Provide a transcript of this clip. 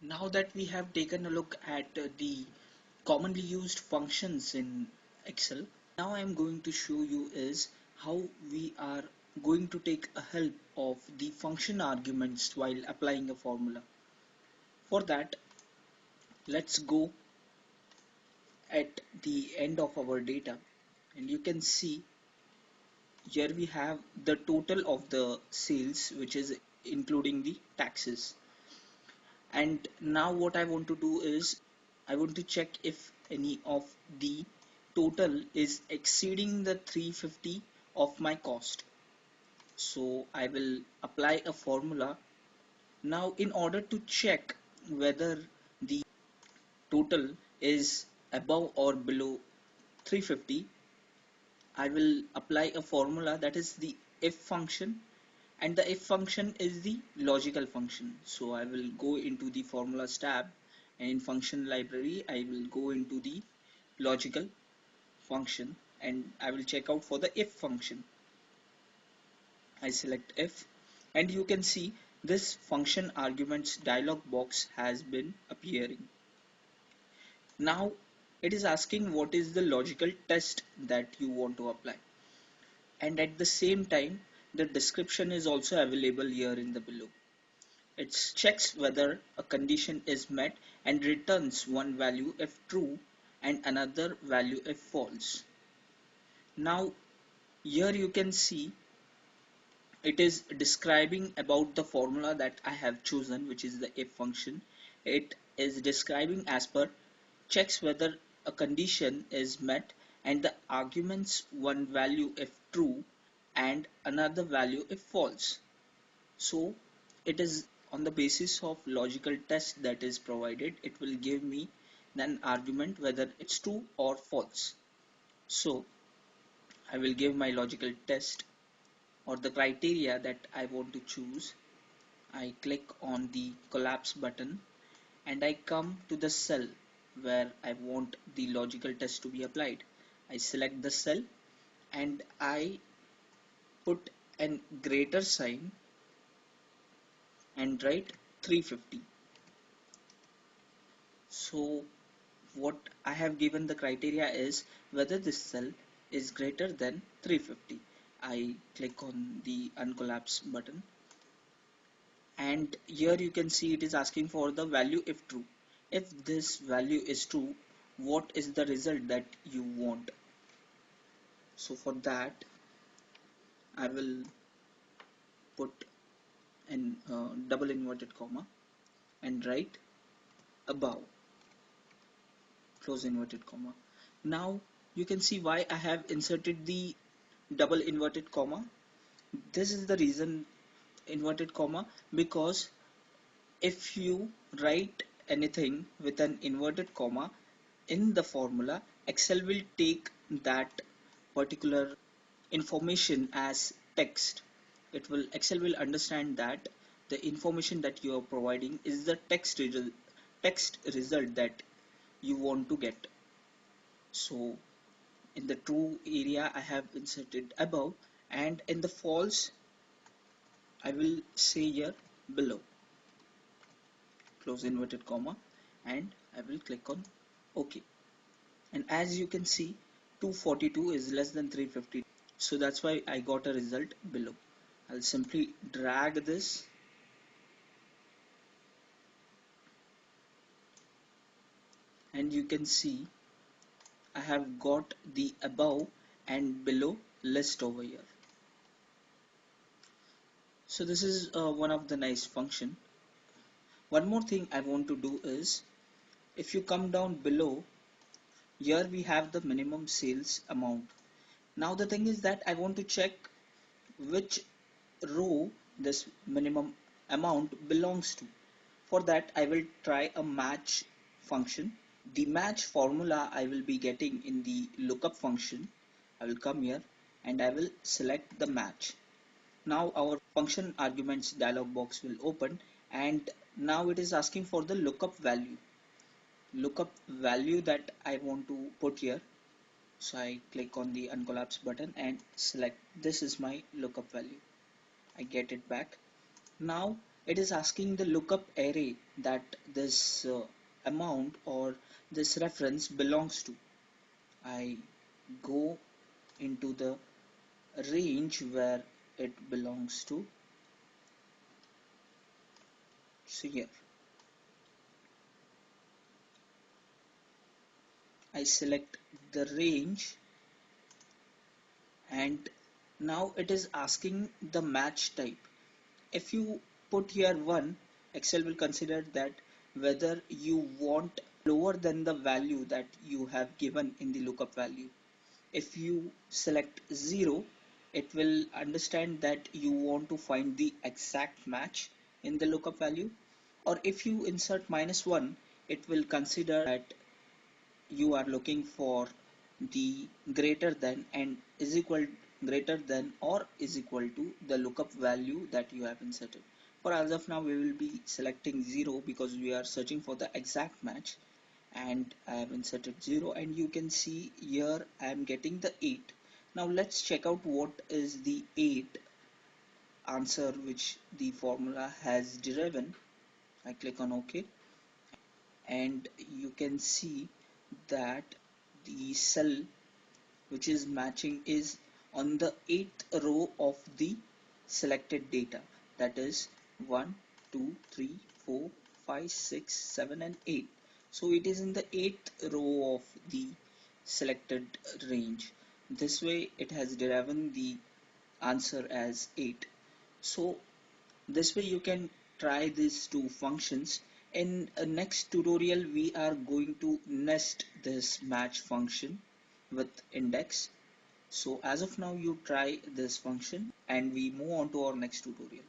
Now that we have taken a look at the commonly used functions in Excel, now I am going to show you is how we are going to take a help of the function arguments while applying a formula. For that, let's go at the end of our data, and you can see here we have the total of the sales, which is including the taxes. And now what I want to do is I want to check if any of the total is exceeding the 350 of my cost. So I will apply a formula. Now in order to check whether the total is above or below 350, I will apply a formula, that is the if function, and the if function is the logical function. So I will go into the formulas tab, and in function library I will go into the logical function and I will check out for the if function. I select if, and you can see this function arguments dialog box has been appearing. Now it is asking what is the logical test that you want to apply, and at the same time the description is also available here in the below. It checks whether a condition is met and returns one value if true and another value if false. Now here you can see it is describing about the formula that I have chosen, which is the if function. It is describing as per checks whether a condition is met and the arguments one value if true and another value if false. So it is on the basis of logical test that is provided, it will give me an argument whether it's true or false. So I will give my logical test or the criteria that I want to choose. I click on the collapse button and I come to the cell where I want the logical test to be applied. I select the cell and I put an greater sign and write 350. So what I have given the criteria is whether this cell is greater than 350. I click on the uncollapse button and here you can see it is asking for the value if true. If this value is true, what is the result that you want? So for that I will put an double inverted comma and write above, close inverted comma. Now you can see why I have inserted the double inverted comma. This is the reason inverted comma, because if you write anything with an inverted comma in the formula, Excel will take that particular information as text. Excel will understand that the information that you are providing is the text result that you want to get. So in the true area I have inserted above, and in the false I will say here below, close inverted comma, and I will click on OK. And as you can see 242 is less than 350, so that's why I got a result below. I'll simply drag this and you can see I have got the above and below list over here. So this is one of the nice function. One more thing I want to do is, if you come down below, here we have the minimum sales amount. Now the thing is that I want to check which row this minimum amount belongs to. For that I will try a match function. The match formula I will be getting in the lookup function. I will come here and I will select the match. Now our function arguments dialog box will open, and now it is asking for the lookup value that I want to put here. So I click on the uncollapse button and select this is my lookup value. I get it back. Now it is asking the lookup array that this amount or this reference belongs to. I go into the range where it belongs to. So here I select the range, and now it is asking the match type. If you put here 1, Excel will consider that whether you want lower than the value that you have given in the lookup value. If you select 0, it will understand that you want to find the exact match in the lookup value. Or if you insert -1, it will consider that you are looking for the greater than and is equal greater than or is equal to the lookup value that you have inserted. For as of now, we will be selecting 0 because we are searching for the exact match, and I have inserted 0, and you can see here I am getting the 8. Now let's check out what is the 8 answer which the formula has driven. I click on OK, and you can see that the cell which is matching is on the 8th row of the selected data, that is 1 2 3 4 5 6 7 and 8. So it is in the 8th row of the selected range. This way it has driven the answer as 8. So this way you can try these two functions. In a next tutorial we are going to nest this match function with index. So as of now, you try this function and we move on to our next tutorial.